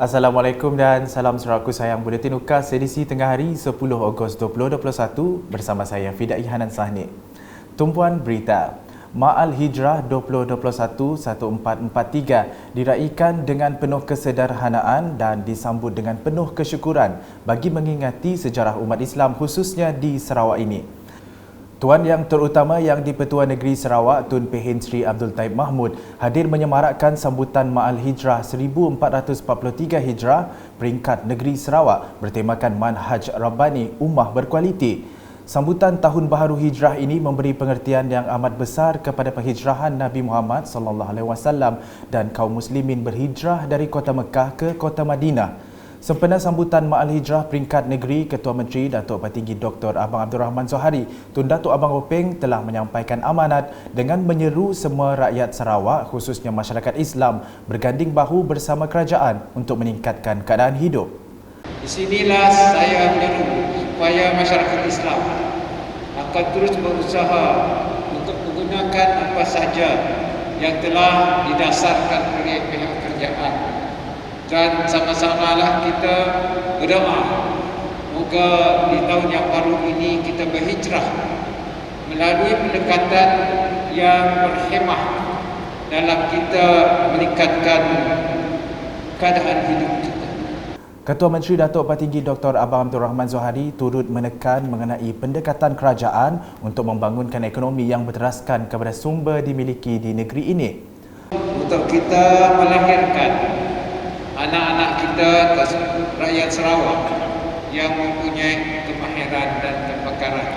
Assalamualaikum dan salam saudaraku sayang. Buletin UKAS edisi tengah hari 10 Ogos 2021 bersama saya Fidai Hanan Sahni. Tumpuan berita. Ma'al Hijrah 2021-1443 diraikan dengan penuh kesederhanaan dan disambut dengan penuh kesyukuran bagi mengingati sejarah umat Islam khususnya di Sarawak ini. Tuan Yang Terutama Yang di-Pertuan Negeri Sarawak Tun Pehin Sri Abdul Taib Mahmud hadir menyemarakkan sambutan Ma'al Hijrah 1443 Hijrah peringkat Negeri Sarawak bertemakan Manhaj Rabbani Ummah Berkualiti. Sambutan Tahun Baharu Hijrah ini memberi pengertian yang amat besar kepada penghijrahan Nabi Muhammad SAW dan kaum muslimin berhijrah dari kota Mekah ke kota Madinah. Sempena sambutan Ma'al Hijrah peringkat negeri, Ketua Menteri Datuk Patinggi Dr. Abang Abdul Rahman Zohari, Tun Datuk Abang Openg telah menyampaikan amanat dengan menyeru semua rakyat Sarawak khususnya masyarakat Islam berganding bahu bersama kerajaan untuk meningkatkan keadaan hidup. Di sinilah saya menyeru supaya masyarakat Islam akan terus berusaha untuk menggunakan apa saja yang telah didasarkan oleh pihak kerajaan. Dan sama-samalah kita berdoa moga di tahun yang baru ini kita berhijrah melalui pendekatan yang berhemah dalam kita meningkatkan keadaan hidup kita. Ketua Menteri Datuk Patinggi Dr. Abang Abdul Rahman Zohari turut menekan mengenai pendekatan kerajaan untuk membangunkan ekonomi yang berteraskan kepada sumber dimiliki di negeri ini. Untuk kita melahirkan anak-anak kita, rakyat Sarawak yang mempunyai kemahiran dan kepakaran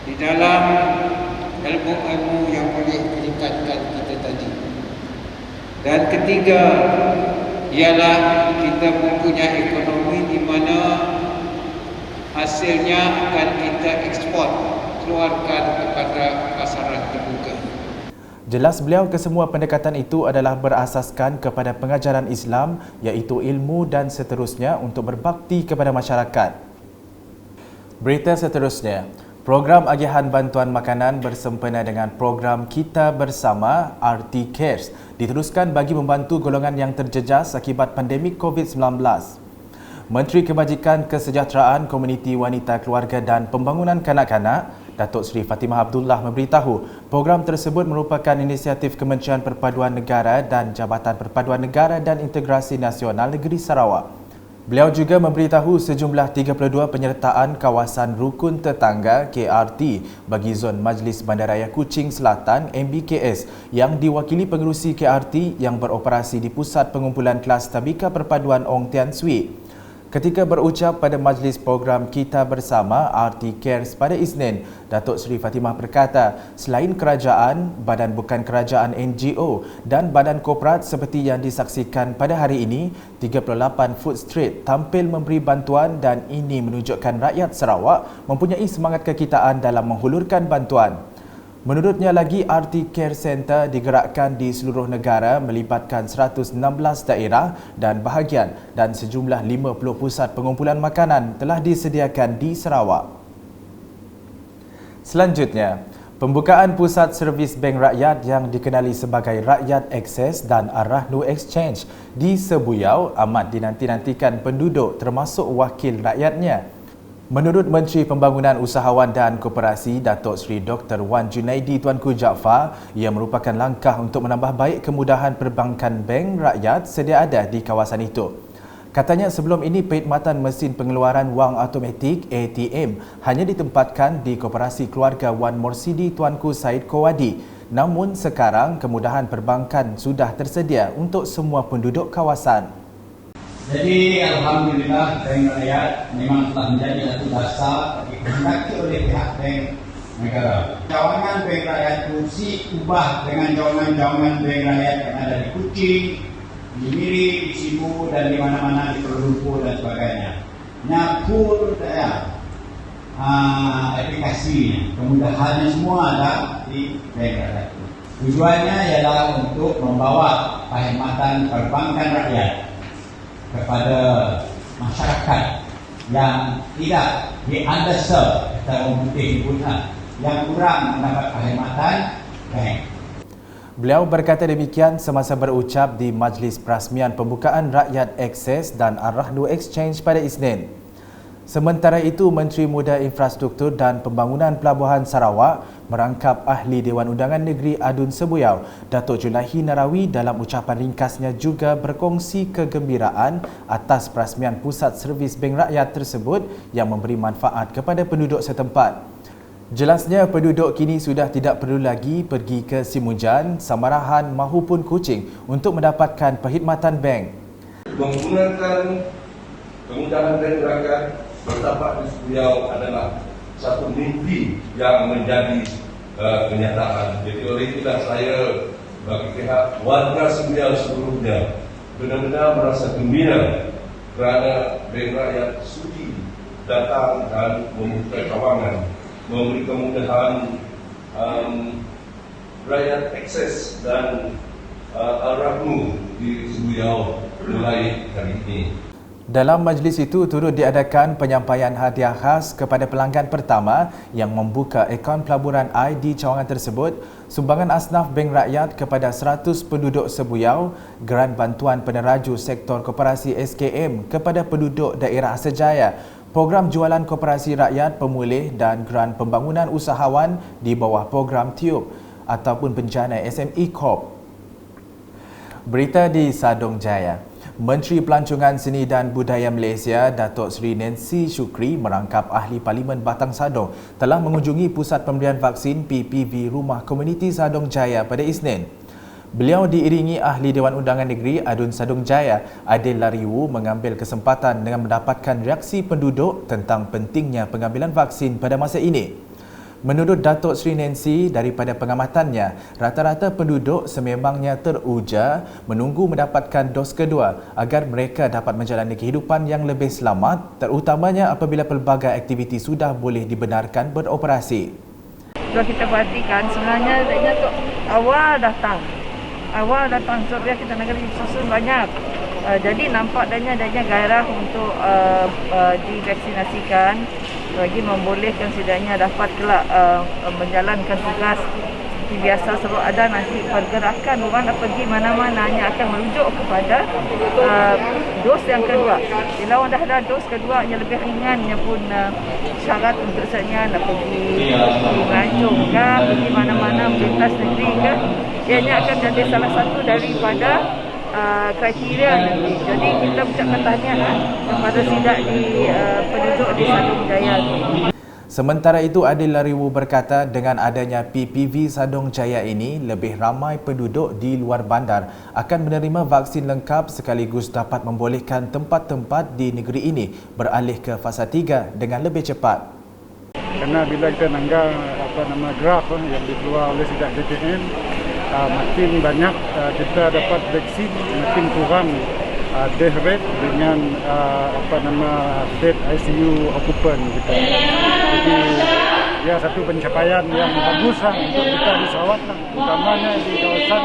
di dalam ilmu-ilmu yang boleh meningkatkan kita tadi. Dan ketiga ialah kita mempunyai ekonomi di mana hasilnya akan kita ekspor, keluarkan kepada pasaran terbuka. Jelas beliau kesemua pendekatan itu adalah berasaskan kepada pengajaran Islam iaitu ilmu dan seterusnya untuk berbakti kepada masyarakat. Berita seterusnya, program agihan bantuan makanan bersempena dengan program Kita Bersama RT Cares diteruskan bagi membantu golongan yang terjejas akibat pandemik COVID-19. Menteri Kebajikan Kesejahteraan Komuniti Wanita Keluarga dan Pembangunan Kanak-Kanak Datuk Seri Fatimah Abdullah memberitahu program tersebut merupakan inisiatif Kementerian Perpaduan Negara dan Jabatan Perpaduan Negara dan Integrasi Nasional Negeri Sarawak. Beliau juga memberitahu sejumlah 32 penyertaan kawasan rukun tetangga KRT bagi zon Majlis Bandaraya Kuching Selatan MBKS yang diwakili pengerusi KRT yang beroperasi di Pusat Pengumpulan Kelas Tabika Perpaduan Ong Tian Swi. Ketika berucap pada majlis program Kita Bersama RT Cares pada Isnin, Datuk Seri Fatimah berkata, selain kerajaan, badan bukan kerajaan NGO dan badan korporat seperti yang disaksikan pada hari ini, 38 food street tampil memberi bantuan dan ini menunjukkan rakyat Sarawak mempunyai semangat kekitaan dalam menghulurkan bantuan. Menurutnya lagi, RT Care Center digerakkan di seluruh negara melibatkan 116 daerah dan bahagian dan sejumlah 50 pusat pengumpulan makanan telah disediakan di Sarawak. Selanjutnya, pembukaan pusat servis bank rakyat yang dikenali sebagai Rakyat Access dan Ar-Rahnu Exchange di Sebuyau amat dinanti-nantikan penduduk termasuk wakil rakyatnya. Menurut Menteri Pembangunan Usahawan dan Koperasi Datuk Seri Dr. Wan Junaidi Tuanku Jaafar, ia merupakan langkah untuk menambah baik kemudahan perbankan bank rakyat sedia ada di kawasan itu. Katanya sebelum ini perkhidmatan mesin pengeluaran wang automatik ATM hanya ditempatkan di Koperasi Keluarga Wan Morsidi Tuanku Said Kowadi. Namun sekarang kemudahan perbankan sudah tersedia untuk semua penduduk kawasan. Jadi alhamdulillah bank rakyat memang telah menjadi satu dasar dikehendaki oleh pihak bank negara. Cawangan bank rakyat kursi ubah dengan cawangan-cawangan bank rakyat yang ada di Kuching, di Miri, di Sibu dan di mana-mana di Kuala Lumpur dan sebagainya. Full aplikasinya, kemudahannya semua ada di bank rakyat. Tujuannya ialah untuk membawa perkhidmatan perbankan rakyat kepada masyarakat yang tidak di-underserved atau mungkin yang kurang mendapat perkhidmatan bank. Beliau berkata demikian semasa berucap di Majlis Perasmian Pembukaan Rakyat Akses dan Ar-Rahdu Exchange pada Isnin. Sementara itu, Menteri Muda Infrastruktur dan Pembangunan Pelabuhan Sarawak merangkap Ahli Dewan Undangan Negeri Adun Sebuyau, Datuk Julaihi Narawi dalam ucapan ringkasnya juga berkongsi kegembiraan atas perasmian Pusat Servis Bank Rakyat tersebut yang memberi manfaat kepada penduduk setempat. Jelasnya penduduk kini sudah tidak perlu lagi pergi ke Simujan, Samarahan mahupun Kuching untuk mendapatkan perkhidmatan bank. Menggunakan kemudahan bank rakyat bertapak di Sebuyau adalah satu mimpi yang menjadi kenyataan. Jadi oleh itulah saya bagi pihak warga Sebuyau seluruhnya benar-benar merasa gembira kerana bank rakyat sudi datang dan membuka cawangan, memberi kemudahan rakyat akses dan Al-Rahmu di Sebuyau mulai hari ini. Dalam majlis itu turut diadakan penyampaian hadiah khas kepada pelanggan pertama yang membuka akaun pelaburan I di cawangan tersebut, sumbangan asnaf Bank Rakyat kepada 100 penduduk Sebuyau, geran bantuan peneraju sektor koperasi SKM kepada penduduk daerah Sejaya, program jualan koperasi rakyat pemulih dan geran pembangunan usahawan di bawah program TIUP ataupun bencana SME Corp. Berita di Sadong Jaya. Menteri Pelancongan Seni dan Budaya Malaysia, Datuk Seri Nancy Shukri merangkap Ahli Parlimen Batang Sadong telah mengunjungi Pusat Pemberian Vaksin PPV Rumah Komuniti Sadong Jaya pada Isnin. Beliau diiringi Ahli Dewan Undangan Negeri Adun Sadong Jaya, Adil Lariwu mengambil kesempatan dengan mendapatkan reaksi penduduk tentang pentingnya pengambilan vaksin pada masa ini. Menurut Datuk Seri Nancy, daripada pengamatannya, rata-rata penduduk sememangnya teruja menunggu mendapatkan dos kedua agar mereka dapat menjalani kehidupan yang lebih selamat, terutamanya apabila pelbagai aktiviti sudah boleh dibenarkan beroperasi. Kalau kita perhatikan, sebenarnya adanya tu awal datang sebab kita negara susun banyak. Jadi nampak adanya gairah untuk divaksinasikan, bagi membolehkan setidaknya dapat kelak menjalankan tugas seperti biasa. Sebab ada nanti pergerakan orang nak pergi mana-mana hanya akan merujuk kepada dos yang kedua. Bila orang dah ada dos kedua yang lebih ringannya pun syarat untuk sebenarnya nak pergi melancong ke, pergi mana-mana melintas negeri ke, ianya akan jadi salah satu daripada kriteria nanti. Jadi kita ucapkan tahniah kepada sidak di penduduk di Sadong Jaya. Sementara itu, Adil Lariwu berkata dengan adanya PPV Sadong Jaya ini, lebih ramai penduduk di luar bandar akan menerima vaksin lengkap sekaligus dapat membolehkan tempat-tempat di negeri ini beralih ke fasa 3 dengan lebih cepat. Karena bila kita nanggap graf yang dikeluar oleh sidak DPN, makin banyak kita dapat vaksin, makin kurang death rate dengan bed ICU occupant kita. Jadi ya satu pencapaian yang bagus untuk kita di Sarawak, utamanya di kawasan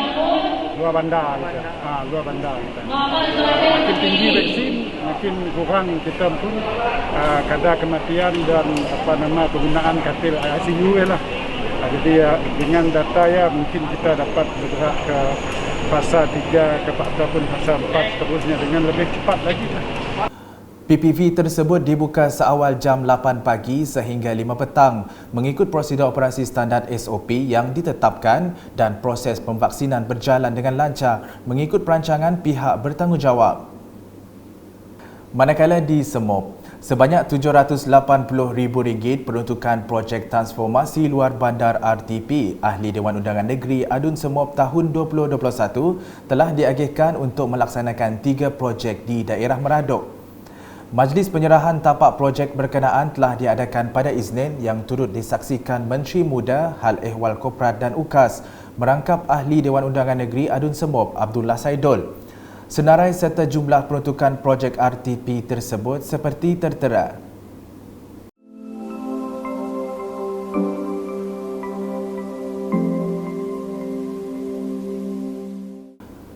luar bandar kita. Makin tinggi vaksin, makin kurang kita pun kadar kematian dan penggunaan katil ICU lah. Jadi dengan data mungkin kita dapat bergerak ke fasa 3 ataupun fasa 4 seterusnya dengan lebih cepat lagi. PPV tersebut dibuka seawal jam 8 pagi sehingga 5 petang mengikut prosedur operasi standard SOP yang ditetapkan dan proses pemvaksinan berjalan dengan lancar mengikut perancangan pihak bertanggungjawab. Manakala di Semop, sebanyak RM780,000 peruntukan projek transformasi luar bandar RTP Ahli Dewan Undangan Negeri Adun Semop tahun 2021 telah diagihkan untuk melaksanakan 3 projek di daerah Meradok. Majlis penyerahan tapak projek berkenaan telah diadakan pada Isnin yang turut disaksikan Menteri Muda, Hal Ehwal Korporat dan UKAS merangkap Ahli Dewan Undangan Negeri Adun Semop Abdullah Saidul. Senarai serta jumlah peruntukan projek RTP tersebut seperti tertera.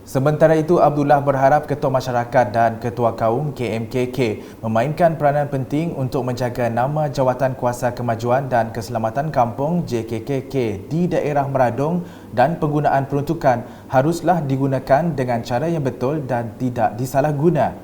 Sementara itu, Abdullah berharap Ketua Masyarakat dan Ketua Kaum KMKK memainkan peranan penting untuk menjaga nama Jawatan Kuasa Kemajuan dan Keselamatan Kampung JKKK di daerah Meradong dan penggunaan peruntukan haruslah digunakan dengan cara yang betul dan tidak disalahguna.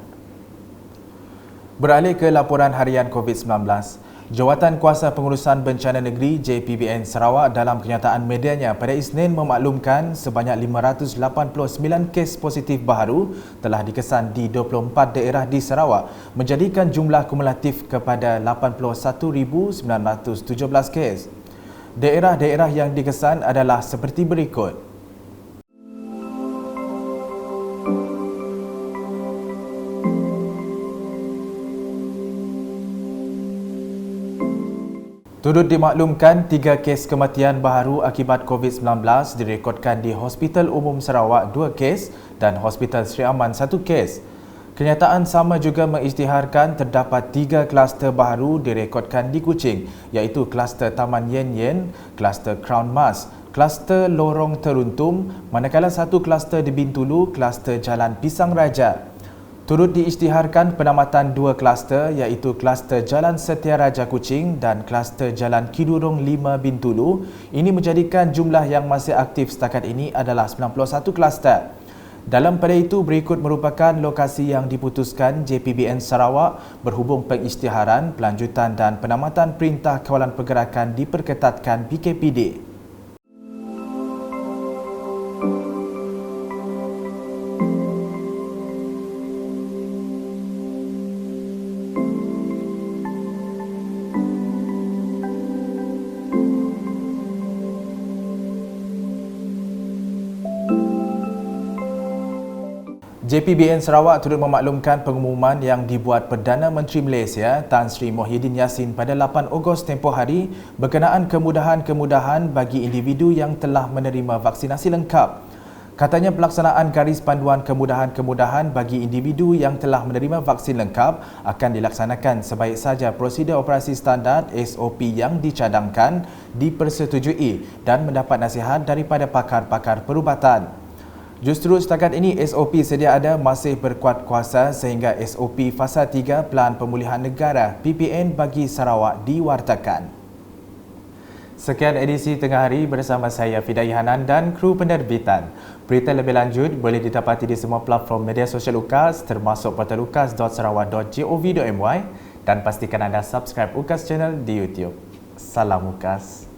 Beralih ke laporan harian COVID-19. Jawatan Kuasa Pengurusan Bencana Negeri JPBN Sarawak dalam kenyataan medianya pada Isnin memaklumkan sebanyak 589 kes positif baharu telah dikesan di 24 daerah di Sarawak, menjadikan jumlah kumulatif kepada 81,917 kes. Daerah-daerah yang dikesan adalah seperti berikut. Turut dimaklumkan 3 kes kematian baharu akibat COVID-19 direkodkan di Hospital Umum Sarawak 2 kes dan Hospital Sri Aman 1 kes. Kenyataan sama juga mengisytiharkan terdapat 3 kluster baharu direkodkan di Kuching, iaitu kluster Taman Yen Yen, kluster Crown Mas, kluster Lorong Teruntum, manakala 1 kluster di Bintulu, kluster Jalan Pisang Raja. Turut diisytiharkan penamatan 2 kluster iaitu kluster Jalan Setia Raja Kuching dan kluster Jalan Kidurong 5 Bintulu. Ini menjadikan jumlah yang masih aktif setakat ini adalah 91 kluster. Dalam pada itu, berikut merupakan lokasi yang diputuskan JPBN Sarawak berhubung pengisytiharan, pelanjutan dan penamatan Perintah Kawalan Pergerakan diperketatkan PKPD. JPBN Sarawak turut memaklumkan pengumuman yang dibuat Perdana Menteri Malaysia Tan Sri Muhyiddin Yassin pada 8 Ogos tempoh hari berkenaan kemudahan-kemudahan bagi individu yang telah menerima vaksinasi lengkap. Katanya pelaksanaan garis panduan kemudahan-kemudahan bagi individu yang telah menerima vaksin lengkap akan dilaksanakan sebaik saja prosedur operasi standard SOP yang dicadangkan dipersetujui dan mendapat nasihat daripada pakar-pakar perubatan. Justru setakat ini SOP sedia ada masih berkuat kuasa sehingga SOP Fasa 3 Pelan Pemulihan Negara PPN bagi Sarawak diwartakan. Sekian edisi Tengah Hari bersama saya Fidai Hanan dan kru penerbitan. Berita lebih lanjut boleh didapati di semua platform media sosial UKAS termasuk portal ukas.sarawak.gov.my dan pastikan anda subscribe UKAS channel di YouTube. Salam UKAS.